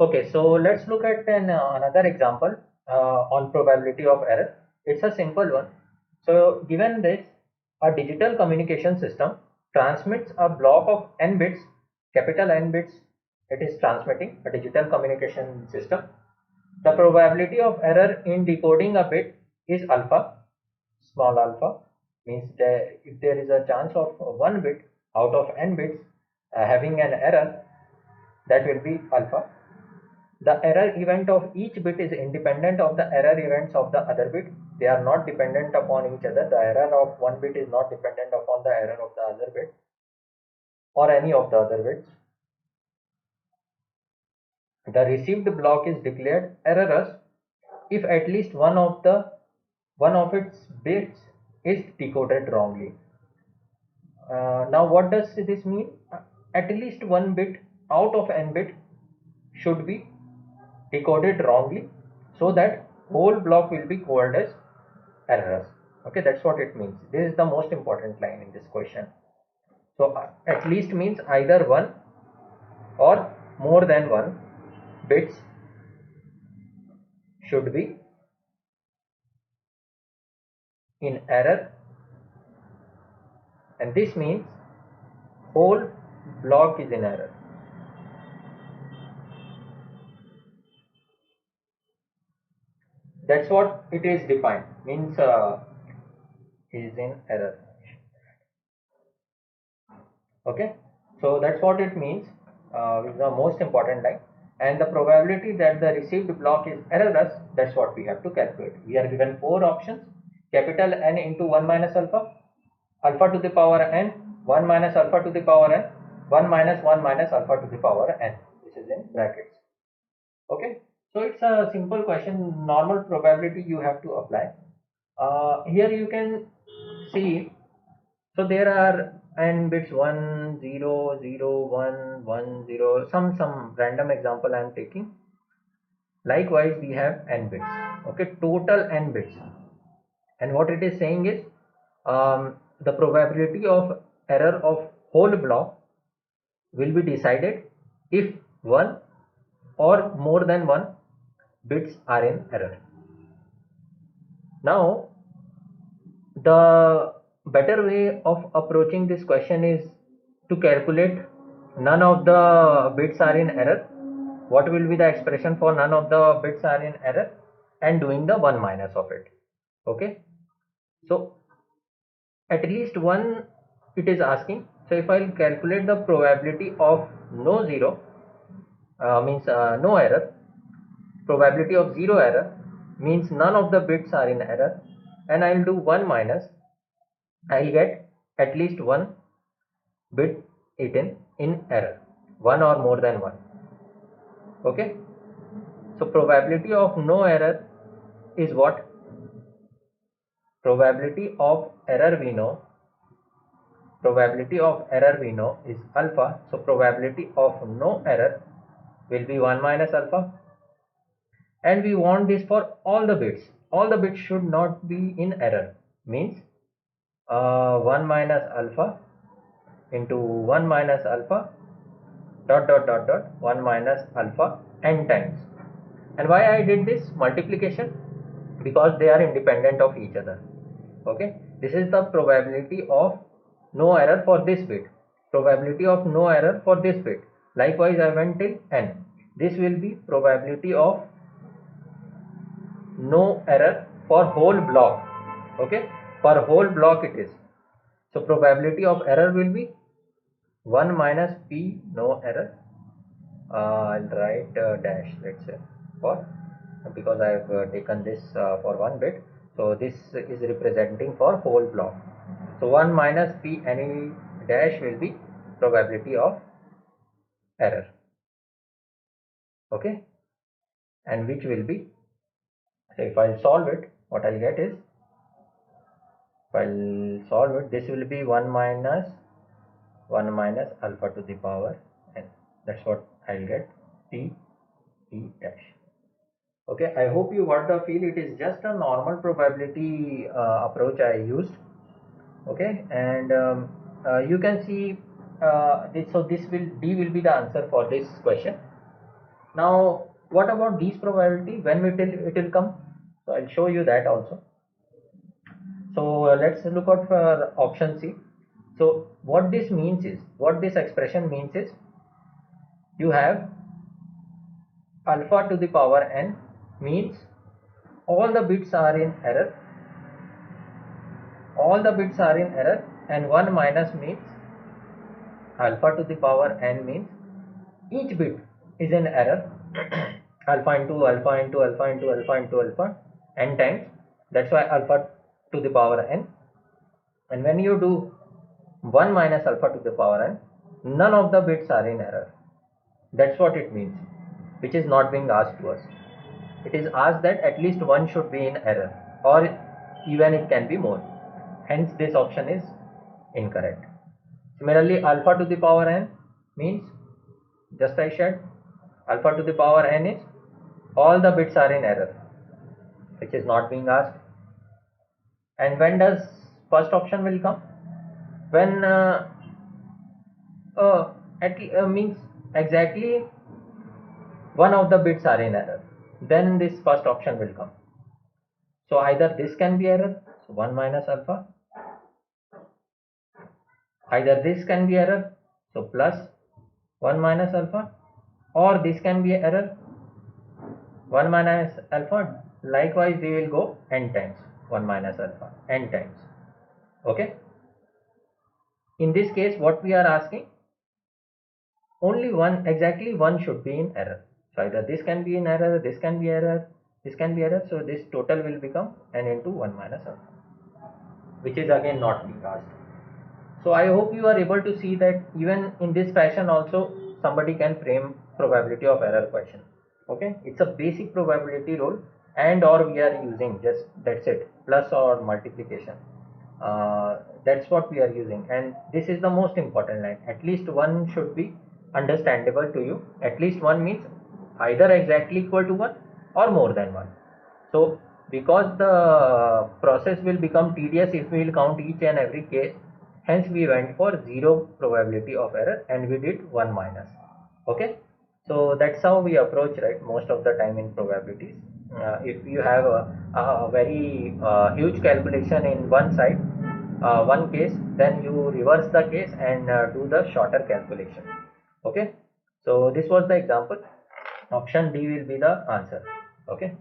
Okay, so let's look at another example on probability of error. It's a simple one. So given this, a digital communication system transmits a block of n bits, capital N bits. It is transmitting a digital communication system. The probability of error in decoding a bit is alpha. Small alpha means that if there is a chance of one bit out of n bits having an error, that will be alpha. The error event of each bit is independent of the error events of the other bit. They are not dependent upon each other. The error of one bit is not dependent upon the error of the other bit or any of the other bits. The received block is declared errorless if at least one of its bits is decoded wrongly. Now what does this mean? At least one bit out of n bit should be decoded wrongly so that whole block will be called as errors. Okay, that's what it means. This is the most important line in this question. So at least means either one or more than one bits should be in error, and this means whole block is in error. That's what it is defined, means is in error. Okay, so that's what it means. Is the most important line. And the probability that the received block is errorless, that's what we have to calculate. We are given four options: capital N into 1 minus alpha, alpha to the power n, 1 minus alpha to the power n, 1 minus 1 minus alpha to the power n. This is in brackets. Okay, so it's a simple question. Normal probability you have to apply. Here you can see, so there are n bits 1 0 0 1 1 0, some random example I am taking. Likewise we have n bits. Okay, total n bits, and what it is saying is the probability of error of whole block will be decided if one or more than one bits are in error. Now the better way of approaching this question is to calculate none of the bits are in error. What will be the expression for none of the bits are in error, and doing the 1 minus of it. Okay, so at least one it is asking. So if I'll calculate the probability of no zero, means no error, probability of zero error means none of the bits are in error, and I'll do 1 minus, I'll get at least one bit in error, one or more than one. Okay, so probability of no error is what? Probability of error we know. Probability of error we know is alpha. So probability of no error will be 1 minus alpha, and we want this for all the bits. All the bits should not be in error, means 1 minus alpha into 1 minus alpha dot dot dot dot 1 minus alpha n times. And why I did this multiplication? Because they are independent of each other. Okay, this is the probability of no error for this bit, probability of no error for this bit. Likewise I went till n. This will be probability of no error for whole block. Okay, for whole block it is. So probability of error will be 1 minus p no error. I'll write dash, let's say, for, because I have taken this for one bit, so this is representing for whole block. So 1 minus p any dash will be probability of error. Okay, and which will be, so if I'll solve it, what I'll get is, if I'll solve it, this will be 1 minus alpha to the power n. That's what I'll get, p dash. Okay, I hope you got the feel. It is just a normal probability approach I used. Okay, and you can see this. So this will, D will be the answer for this question. Now what about these probability when it will come? So I'll show you that also. So let's look out for option C. So what this means is, what this expression means is, you have alpha to the power n means all the bits are in error, all the bits are in error, and 1 minus means alpha to the power n means each bit is in error alpha into alpha into alpha into alpha into alpha n times. That's why alpha to the power n. And when you do 1 minus alpha to the power n, none of the bits are in error. That's what it means, which is not being asked to us. It is asked that at least one should be in error, or even it can be more. Hence this option is incorrect. Similarly, alpha to the power n means, just I said, alpha to the power n is all the bits are in error, which is not being asked. And when does first option will come? When means exactly one of the bits are in error, then this first option will come. So either this can be error, so 1 minus alpha, either this can be error, so plus 1 minus alpha, or this can be error, 1 minus alpha. Likewise they will go n times 1 minus alpha, n times. Okay, in this case what we are asking, only one, exactly one should be in error. So either this can be in error, this can be error, this can be error. So this total will become n into 1 minus alpha, which is again not being asked. So I hope you are able to see that even in this fashion also somebody can frame probability of error question. Okay, it's a basic probability rule, and or we are using just, that's it, plus or multiplication. That's what we are using, and this is the most important line. At least one should be understandable to you. At least one means either exactly equal to 1 or more than 1. So because the process will become tedious if we will count each and every case, hence we went for 0 probability of error and we did 1 minus. Okay, so that's how we approach, right, most of the time in probabilities. If you have a very huge calculation in one side, one case, then you reverse the case and do the shorter calculation. Okay, so this was the example. Option D will be the answer. Okay.